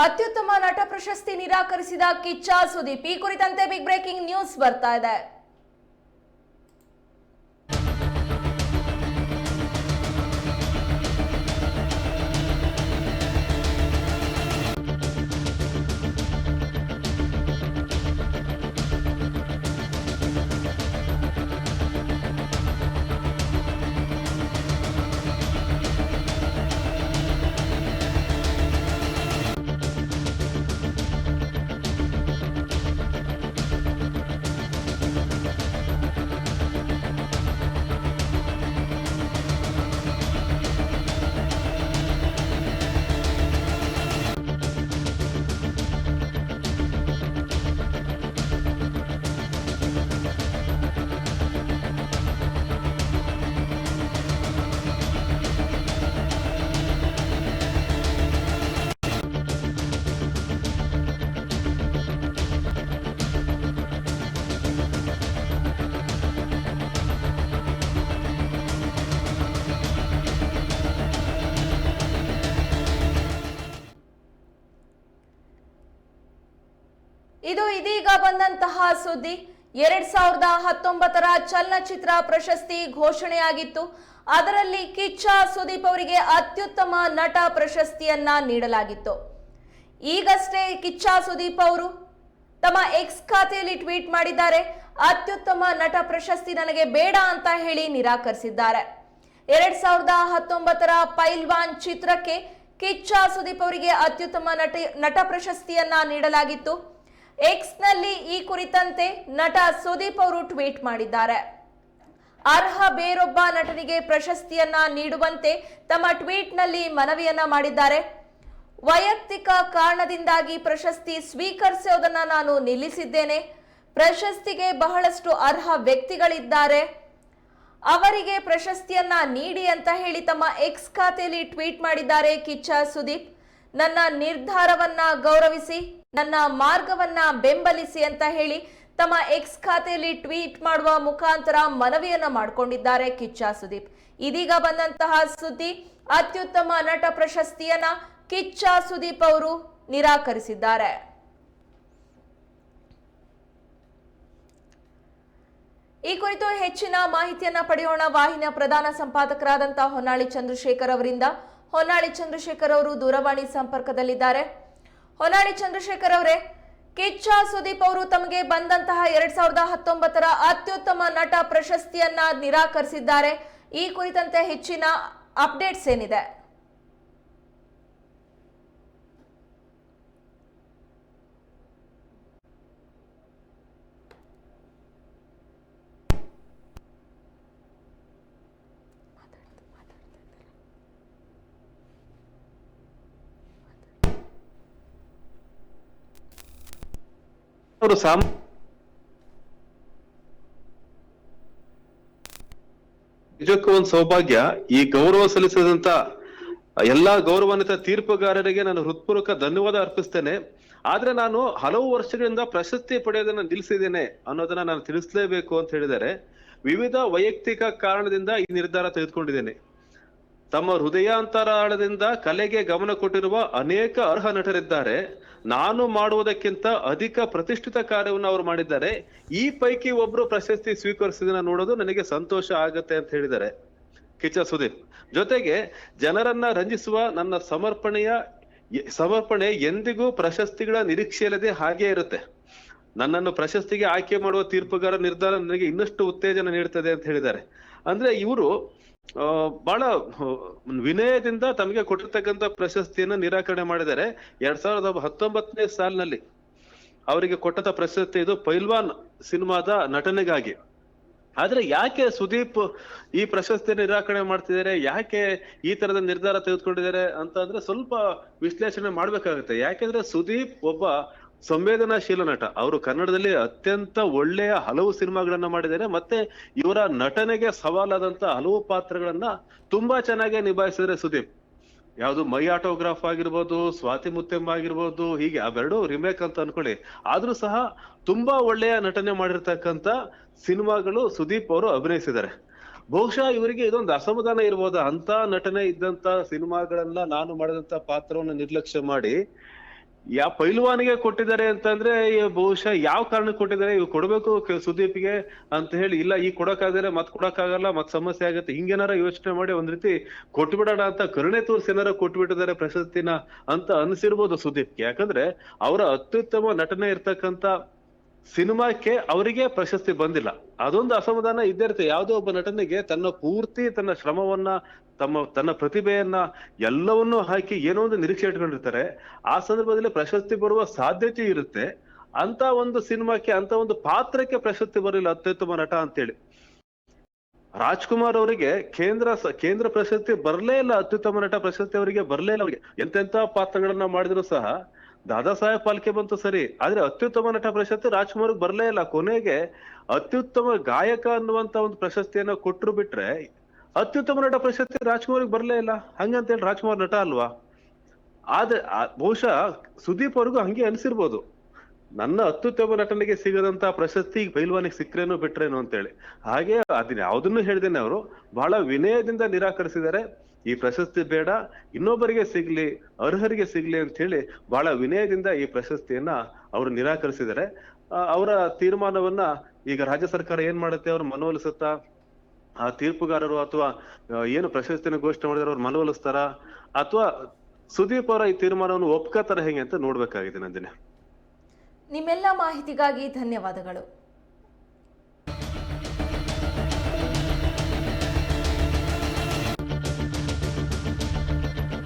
ಅತ್ಯುತ್ತಮ ನಟ ಪ್ರಶಸ್ತಿ ನಿರಾಕರಿಸಿದ ಕಿಚ್ಚ ಸುದೀಪ್. ಈ ಕುರಿತಂತೆ ಬಿಗ್ ಬ್ರೇಕಿಂಗ್ ನ್ಯೂಸ್ ಬರ್ತಾ ಇದೆ. ಇದು ಇದೀಗ ಬಂದಂತಹ ಸುದ್ದಿ. 2019ರ ಚಲನಚಿತ್ರ ಪ್ರಶಸ್ತಿ ಘೋಷಣೆಯಾಗಿತ್ತು. ಅದರಲ್ಲಿ ಕಿಚ್ಚ ಸುದೀಪ್ ಅವರಿಗೆ ಅತ್ಯುತ್ತಮ ನಟ ಪ್ರಶಸ್ತಿಯನ್ನ ನೀಡಲಾಗಿತ್ತು. ಈಗಷ್ಟೇ ಕಿಚ್ಚ ಸುದೀಪ್ ಅವರು ತಮ್ಮ ಎಕ್ಸ್ ಖಾತೆಯಲ್ಲಿ ಟ್ವೀಟ್ ಮಾಡಿದ್ದಾರೆ. ಅತ್ಯುತ್ತಮ ನಟ ಪ್ರಶಸ್ತಿ ನನಗೆ ಬೇಡ ಅಂತ ಹೇಳಿ ನಿರಾಕರಿಸಿದ್ದಾರೆ. 2019ರ ಪೈಲ್ವಾನ್ ಚಿತ್ರಕ್ಕೆ ಕಿಚ್ಚ ಸುದೀಪ್ ಅವರಿಗೆ ಅತ್ಯುತ್ತಮ ನಟ ಪ್ರಶಸ್ತಿಯನ್ನ ನೀಡಲಾಗಿತ್ತು. ಎಕ್ಸ್ ನಲ್ಲಿ ಈ ಕುರಿತಂತೆ ನಟ ಸುದೀಪ್ ಅವರು ಟ್ವೀಟ್ ಮಾಡಿದ್ದಾರೆ. ಅರ್ಹ ಬೇರೊಬ್ಬ ನಟನಿಗೆ ಪ್ರಶಸ್ತಿಯನ್ನ ನೀಡುವಂತೆ ತಮ್ಮ ಟ್ವೀಟ್ ನಲ್ಲಿ ಮನವಿಯನ್ನ ಮಾಡಿದ್ದಾರೆ. ವೈಯಕ್ತಿಕ ಕಾರಣದಿಂದಾಗಿ ಪ್ರಶಸ್ತಿ ಸ್ವೀಕರಿಸೋದನ್ನ ನಾನು ನಿಲ್ಲಿಸಿದ್ದೇನೆ. ಪ್ರಶಸ್ತಿಗೆ ಬಹಳಷ್ಟು ಅರ್ಹ ವ್ಯಕ್ತಿಗಳಿದ್ದಾರೆ, ಅವರಿಗೆ ಪ್ರಶಸ್ತಿಯನ್ನ ನೀಡಿ ಅಂತ ಹೇಳಿ ತಮ್ಮ ಎಕ್ಸ್ ಖಾತೆಯಲ್ಲಿ ಟ್ವೀಟ್ ಮಾಡಿದ್ದಾರೆ ಕಿಚ್ಚ ಸುದೀಪ್. ನನ್ನ ನಿರ್ಧಾರವನ್ನ ಗೌರವಿಸಿ, ನನ್ನ ಮಾರ್ಗವನ್ನ ಬೆಂಬಲಿಸಿ ಅಂತ ಹೇಳಿ ತಮ್ಮ ಎಕ್ಸ್ ಖಾತೆಯಲ್ಲಿ ಟ್ವೀಟ್ ಮಾಡುವ ಮುಖಾಂತರ ಮನವಿಯನ್ನ ಮಾಡಿಕೊಂಡಿದ್ದಾರೆ ಕಿಚ್ಚ ಸುದೀಪ್. ಇದೀಗ ಬಂದಂತಹ ಸುದ್ದಿ, ಅತ್ಯುತ್ತಮ ನಟ ಪ್ರಶಸ್ತಿಯನ್ನ ಕಿಚ್ಚ ಸುದೀಪ್ ಅವರು ನಿರಾಕರಿಸಿದ್ದಾರೆ. ಈ ಕುರಿತು ಹೆಚ್ಚಿನ ಮಾಹಿತಿಯನ್ನ ಪಡೆಯೋಣ. ವಾಹಿನಿಯ ಪ್ರಧಾನ ಸಂಪಾದಕರಾದಂತಹ ಹೊನ್ನಾಳಿ ಚಂದ್ರಶೇಖರ್ ಅವರಿಂದ. ಹೊನ್ನಾಳಿ ಚಂದ್ರಶೇಖರ್ ಅವರು ದೂರವಾಣಿ ಸಂಪರ್ಕದಲ್ಲಿದ್ದಾರೆ. ಹೊನ್ನಾಳಿ ಚಂದ್ರಶೇಖರ್ ಅವರೇ, ಕಿಚ್ಚ ಸುದೀಪ್ ಅವರು ತಮಗೆ ಬಂದಂತಹ 2019ರ ಅತ್ಯುತ್ತಮ ನಟ ಪ್ರಶಸ್ತಿಯನ್ನ ನಿರಾಕರಿಸಿದ್ದಾರೆ. ಈ ಕುರಿತಂತೆ ಹೆಚ್ಚಿನ ಅಪ್ಡೇಟ್ಸ್ ಏನಿದೆ? ಅವರು ನಿಜಕ್ಕೂ ಒಂದು ಸೌಭಾಗ್ಯ. ಈ ಗೌರವ ಸಲ್ಲಿಸಿದಂತ ಎಲ್ಲಾ ಗೌರವಾನ್ವಿತ ತೀರ್ಪುಗಾರರಿಗೆ ನಾನು ಹೃತ್ಪೂರ್ವಕ ಧನ್ಯವಾದ ಅರ್ಪಿಸ್ತೇನೆ. ಆದ್ರೆ ನಾನು ಹಲವು ವರ್ಷಗಳಿಂದ ಪ್ರಶಸ್ತಿ ಪಡೆಯೋದನ್ನ ನಿಲ್ಲಿಸಿದ್ದೇನೆ ಅನ್ನೋದನ್ನ ನಾನು ತಿಳಿಸ್ಲೇಬೇಕು ಅಂತ ಹೇಳಿದರೆ, ವಿವಿಧ ವೈಯಕ್ತಿಕ ಕಾರಣದಿಂದ ಈ ನಿರ್ಧಾರ ತೆಗೆದುಕೊಂಡಿದ್ದೇನೆ. ತಮ್ಮ ಹೃದಯಾಂತರಾಳದಿಂದ ಕಲೆಗೆ ಗಮನ ಕೊಟ್ಟಿರುವ ಅನೇಕ ಅರ್ಹ ನಟರಿದ್ದಾರೆ. ನಾನು ಮಾಡುವುದಕ್ಕಿಂತ ಅಧಿಕ ಪ್ರತಿಷ್ಠಿತ ಕಾರ್ಯವನ್ನು ಅವರು ಮಾಡಿದ್ದಾರೆ. ಈ ಪೈಕಿ ಒಬ್ರು ಪ್ರಶಸ್ತಿ ಸ್ವೀಕರಿಸಿದ ನೋಡೋದು ನನಗೆ ಸಂತೋಷ ಆಗತ್ತೆ ಅಂತ ಹೇಳಿದ್ದಾರೆ ಕಿಚ್ಚ ಸುದೀಪ್. ಜೊತೆಗೆ ಜನರನ್ನ ರಂಜಿಸುವ ನನ್ನ ಸಮರ್ಪಣೆ ಎಂದಿಗೂ ಪ್ರಶಸ್ತಿಗಳ ನಿರೀಕ್ಷೆಯಿಲ್ಲದೆ ಹಾಗೇ ಇರುತ್ತೆ. ನನ್ನನ್ನು ಪ್ರಶಸ್ತಿಗೆ ಆಯ್ಕೆ ಮಾಡುವ ತೀರ್ಪುಗಾರ ನಿರ್ಧಾರ ನನಗೆ ಇನ್ನಷ್ಟು ಉತ್ತೇಜನ ನೀಡುತ್ತದೆ ಅಂತ ಹೇಳಿದ್ದಾರೆ. ಅಂದ್ರೆ ಇವರು ಬಹಳ ವಿನಯದಿಂದ ತಮಗೆ ಕೊಟ್ಟಿರ್ತಕ್ಕಂಥ ಪ್ರಶಸ್ತಿಯನ್ನ ನಿರಾಕರಣೆ ಮಾಡಿದ್ದಾರೆ. 2019ನೇ ಸಾಲಿನಲ್ಲಿ ಅವರಿಗೆ ಕೊಟ್ಟಂತ ಪ್ರಶಸ್ತಿ ಇದು ಪೈಲ್ವಾನ್ ಸಿನಿಮಾದ ನಟನೆಗಾಗಿ. ಆದ್ರೆ ಯಾಕೆ ಸುದೀಪ್ ಈ ಪ್ರಶಸ್ತಿಯನ್ನು ನಿರಾಕರಣೆ ಮಾಡ್ತಿದ್ದಾರೆ, ಯಾಕೆ ಈ ತರದ ನಿರ್ಧಾರ ತೆಗೆದುಕೊಂಡಿದ್ದಾರೆ ಅಂತ ಅಂದ್ರೆ ಸ್ವಲ್ಪ ವಿಶ್ಲೇಷಣೆ ಮಾಡ್ಬೇಕಾಗುತ್ತೆ. ಯಾಕೆಂದ್ರೆ ಸುದೀಪ್ ಒಬ್ಬ ಸಂವೇದನಾಶೀಲ ನಟ. ಅವರು ಕನ್ನಡದಲ್ಲಿ ಅತ್ಯಂತ ಒಳ್ಳೆಯ ಹಲವು ಸಿನಿಮಾಗಳನ್ನ ಮಾಡಿದ್ದಾರೆ. ಮತ್ತೆ ಇವರ ನಟನೆಗೆ ಸವಾಲಾದಂತ ಹಲವು ಪಾತ್ರಗಳನ್ನ ತುಂಬಾ ಚೆನ್ನಾಗಿ ನಿಭಾಯಿಸಿದ್ರೆ ಸುದೀಪ್. ಯಾವ್ದು ಮೈ ಆಟೋಗ್ರಾಫ್ ಆಗಿರ್ಬೋದು, ಸ್ವಾತಿ ಮುತ್ತೆಮ್ಮ ಆಗಿರ್ಬೋದು, ಹೀಗೆ ಅವೆರಡು ರಿಮೇಕ್ ಅಂತ ಅನ್ಕೊಳ್ಳಿ. ಆದ್ರೂ ಸಹ ತುಂಬಾ ಒಳ್ಳೆಯ ನಟನೆ ಮಾಡಿರ್ತಕ್ಕಂಥ ಸಿನಿಮಾಗಳು ಸುದೀಪ್ ಅವರು ಅಭಿನಯಿಸಿದ್ದಾರೆ. ಬಹುಶಃ ಇವರಿಗೆ ಇದೊಂದು ಅಸಮಾಧಾನ ಇರ್ಬೋದು. ಅಂತ ನಟನೆ ಇದ್ದಂತ ಸಿನಿಮಾಗಳನ್ನ ನಾನು ಮಾಡಿದಂತ ಪಾತ್ರವನ್ನು ನಿರ್ಲಕ್ಷ್ಯ ಮಾಡಿ ಯಾವ ಪೈಲ್ವಾನಿಗೆ ಕೊಟ್ಟಿದ್ದಾರೆ ಅಂತಂದ್ರೆ ಬಹುಶಃ ಯಾವ ಕಾರಣಕ್ಕೆ ಕೊಟ್ಟಿದ್ದಾರೆ, ಇವ್ ಕೊಡ್ಬೇಕು ಸುದೀಪ್ಗೆ ಅಂತ ಹೇಳಿ, ಇಲ್ಲ ಈ ಕೊಡಕ್ಕಾಗದ್ರೆ ಮತ್ ಕೊಡಕ್ಕಾಗಲ್ಲ, ಮತ್ ಸಮಸ್ಯೆ ಆಗತ್ತೆ, ಹಿಂಗೇನಾರ ಯೋಚನೆ ಮಾಡಿ ಒಂದ್ ರೀತಿ ಕೊಟ್ಬಿಡೋಣ ಅಂತ ಕರುಣೆ ತೋರಿಸಿ ಏನಾರ ಕೊಟ್ಬಿಟ್ಟಿದ್ದಾರೆ ಪ್ರಶಸ್ತಿನ ಅಂತ ಅನ್ಸಿರ್ಬೋದು ಸುದೀಪ್ಗೆ. ಯಾಕಂದ್ರೆ ಅವರ ಅತ್ಯುತ್ತಮ ನಟನೆ ಇರ್ತಕ್ಕಂತ ಸಿನಿಮಾಕ್ಕೆ ಅವರಿಗೆ ಪ್ರಶಸ್ತಿ ಬಂದಿಲ್ಲ, ಅದೊಂದು ಅಸಮಾಧಾನ ಇದ್ದೇ ಇರುತ್ತೆ. ಯಾವುದೋ ಒಬ್ಬ ನಟನಿಗೆ ತನ್ನ ಪೂರ್ತಿ ತನ್ನ ಶ್ರಮವನ್ನ ತನ್ನ ಪ್ರತಿಭೆಯನ್ನ ಎಲ್ಲವನ್ನೂ ಹಾಕಿ ಏನೋ ಒಂದು ನಿರೀಕ್ಷೆ ಇಟ್ಕೊಂಡಿರ್ತಾರೆ, ಆ ಸಂದರ್ಭದಲ್ಲಿ ಪ್ರಶಸ್ತಿ ಬರುವ ಸಾಧ್ಯತೆ ಇರುತ್ತೆ. ಅಂತ ಒಂದು ಸಿನಿಮಾಕ್ಕೆ, ಅಂತ ಒಂದು ಪಾತ್ರಕ್ಕೆ ಪ್ರಶಸ್ತಿ ಬರಲಿಲ್ಲ ಅತ್ಯುತ್ತಮ ನಟ ಅಂತೇಳಿ. ರಾಜ್ಕುಮಾರ್ ಅವರಿಗೆ ಕೇಂದ್ರ ಪ್ರಶಸ್ತಿ ಬರ್ಲೇ ಇಲ್ಲ, ಅತ್ಯುತ್ತಮ ನಟ ಪ್ರಶಸ್ತಿ ಅವರಿಗೆ ಬರ್ಲೇ ಇಲ್ಲ. ಅವರಿಗೆ ಎಂತೆಂತ ಪಾತ್ರಗಳನ್ನ ಮಾಡಿದ್ರು ಸಹ ದಾದಾ ಸಾಹೇಬ್ ಫಾಲ್ಕೆ ಬಂತು ಸರಿ, ಆದ್ರೆ ಅತ್ಯುತ್ತಮ ನಟ ಪ್ರಶಸ್ತಿ ರಾಜ್ಕುಮಾರ್ ಬರ್ಲೇ ಇಲ್ಲ. ಕೊನೆಗೆ ಅತ್ಯುತ್ತಮ ಗಾಯಕ ಅನ್ನುವಂತ ಒಂದು ಪ್ರಶಸ್ತಿಯನ್ನ ಕೊಟ್ಟರು ಬಿಟ್ರೆ ಅತ್ಯುತ್ತಮ ನಟ ಪ್ರಶಸ್ತಿ ರಾಜ್ಕುಮಾರ್ ಬರ್ಲೇ ಇಲ್ಲ. ಹಂಗಂತ ಹೇಳಿ ರಾಜ್ಕುಮಾರ್ ನಟ ಅಲ್ವಾ? ಆದ್ರೆ ಬಹುಶಃ ಸುದೀಪ್ ಅವ್ರಿಗೂ ಹಂಗೆ ಅನ್ಸಿರ್ಬೋದು, ನನ್ನ ಅತ್ಯುತ್ತಮ ನಟನಿಗೆ ಸಿಗದಂತ ಪ್ರಶಸ್ತಿ ಈಗ ಪೈಲ್ವಾನಿಗೆ ಸಿಕ್ರೇನೋ ಬಿಟ್ರೇನೋ ಅಂತೇಳಿ. ಹಾಗೆ ಅದನ್ನ ಯಾವ್ದನ್ನು ಹೇಳ್ದೇನೆ ಅವರು ಬಹಳ ವಿನಯದಿಂದ ನಿರಾಕರಿಸಿದ್ದಾರೆ. ಈ ಪ್ರಶಸ್ತಿ ಬೇಡ, ಇನ್ನೊಬ್ಬರಿಗೆ ಸಿಗ್ಲಿ, ಅರ್ಹರಿಗೆ ಸಿಗ್ಲಿ ಅಂತ ಹೇಳಿ ಬಹಳ ವಿನಯದಿಂದ ಈ ಪ್ರಶಸ್ತಿಯನ್ನ ಅವರು ನಿರಾಕರಿಸಿದ್ದಾರೆ. ಅವರ ತೀರ್ಮಾನವನ್ನ ಈಗ ರಾಜ್ಯ ಸರ್ಕಾರ ಏನ್ ಮಾಡುತ್ತೆ, ಅವ್ರು ಮನವೊಲಿಸುತ್ತಾ, ಆ ತೀರ್ಪುಗಾರರು ಅಥವಾ ಏನು ಪ್ರಶಸ್ತಿನ ಘೋಷಣೆ ಮಾಡಿದಾರೆ ಅವ್ರು ಮನವೊಲಿಸ್ತಾರ, ಅಥವಾ ಸುದೀಪ್ ಅವರ ಈ ತೀರ್ಮಾನವನ್ನು ಒಪ್ಕೋತಾರ ಹೆಂಗೆ ಅಂತ ನೋಡ್ಬೇಕಾಗಿದೆ ನಂದಿನಿ. ನಿಮ್ಮೆಲ್ಲ ಮಾಹಿತಿಗಾಗಿ ಧನ್ಯವಾದಗಳು.